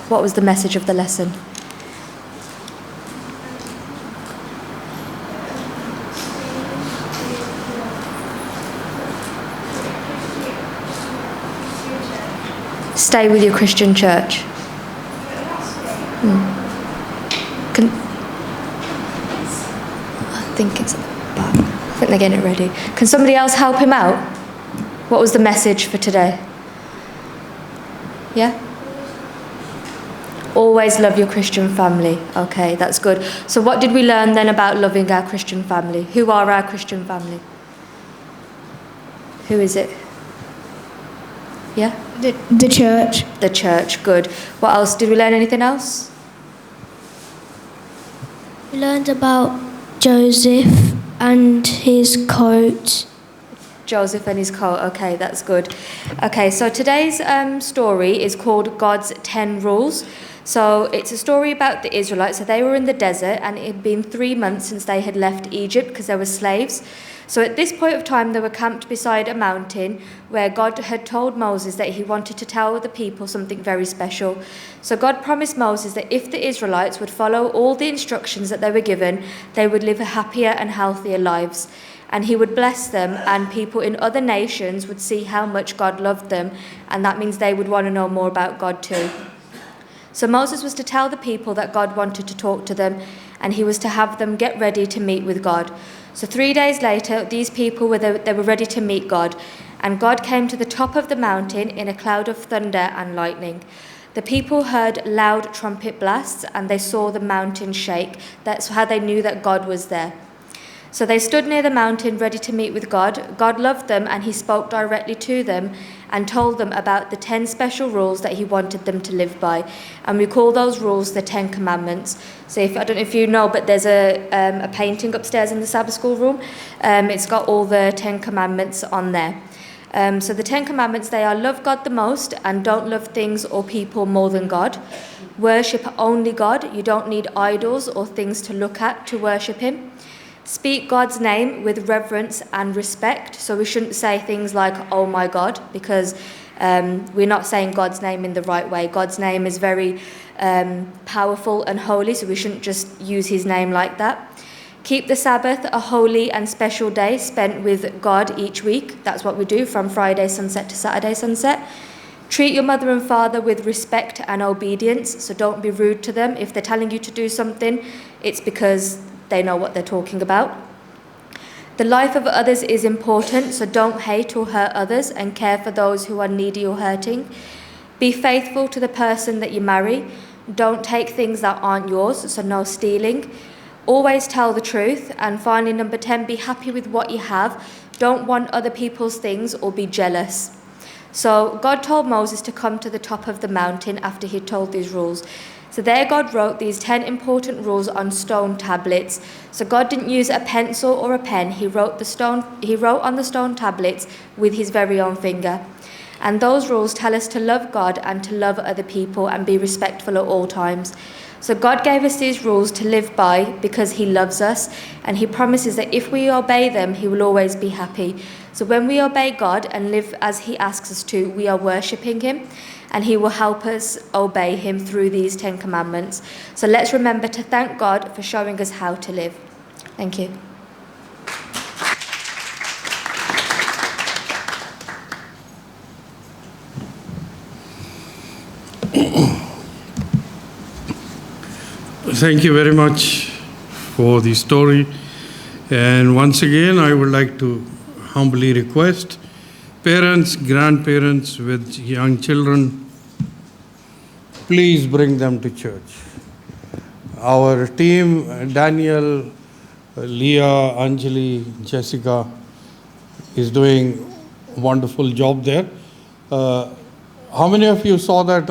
What was the message of the lesson? Stay with your Christian church. I think it's at the back. I think they're getting it ready. Can somebody else help him out? What was the message for today? Yeah? Always love your Christian family. Okay, that's good. So what did we learn then about loving our Christian family? Who are our Christian family? Who is it? Yeah? The church. The church, good. What else? Did we learn anything else? We learned about Joseph and his coat. Joseph and his coat. Okay, that's good. Okay, so today's story is called God's 10 Rules. So it's a story about the Israelites. So they were in the desert, and it had been 3 months since they had left Egypt because they were slaves. So at this point of time, they were camped beside a mountain where God had told Moses that he wanted to tell the people something very special. So God promised Moses that if the Israelites would follow all the instructions that they were given, they would live happier and healthier lives. And he would bless them, and people in other nations would see how much God loved them, and that means they would want to know more about God too. So Moses was to tell the people that God wanted to talk to them, and he was to have them get ready to meet with God. So 3 days later, these people were ready to meet God, and God came to the top of the mountain in a cloud of thunder and lightning. The people heard loud trumpet blasts, and they saw the mountain shake. That's how they knew that God was there. So they stood near the mountain ready to meet with God. God loved them, and he spoke directly to them and told them about the 10 special rules that he wanted them to live by. And we call those rules the 10 Commandments. So I don't know if you know, but there's a painting upstairs in the Sabbath school room. It's got all the 10 Commandments on there. So the 10 Commandments, they are: love God the most and don't love things or people more than God. Worship only God. You don't need idols or things to look at to worship him. Speak God's name with reverence and respect. So we shouldn't say things like, oh my God, because we're not saying God's name in the right way. God's name is very powerful and holy, so we shouldn't just use his name like that. Keep the Sabbath a holy and special day spent with God each week. That's what we do from Friday sunset to Saturday sunset. Treat your mother and father with respect and obedience, so don't be rude to them. If they're telling you to do something, it's because they know what they're talking about. The life of others is important, so don't hate or hurt others, and care for those who are needy or hurting. Be faithful to the person that you marry. Don't take things that aren't yours, so no stealing. Always tell the truth. And finally, number 10, be happy with what you have. Don't want other people's things or be jealous. So God told Moses to come to the top of the mountain after he'd told these rules. So there God wrote these 10 important rules on stone tablets. So God didn't use a pencil or a pen. He wrote on the stone tablets with his very own finger. And those rules tell us to love God and to love other people and be respectful at all times. So God gave us these rules to live by because he loves us, and he promises that if we obey them, he will always be happy. So when we obey God and live as he asks us to, we are worshipping him, and he will help us obey him through these 10 commandments. So let's remember to thank God for showing us how to live. Thank you. Thank you very much for the story. And once again, I would like to humbly request parents, grandparents with young children, please bring them to church. Our team, Daniel, Leah, Anjali, Jessica, is doing a wonderful job there. How many of you saw that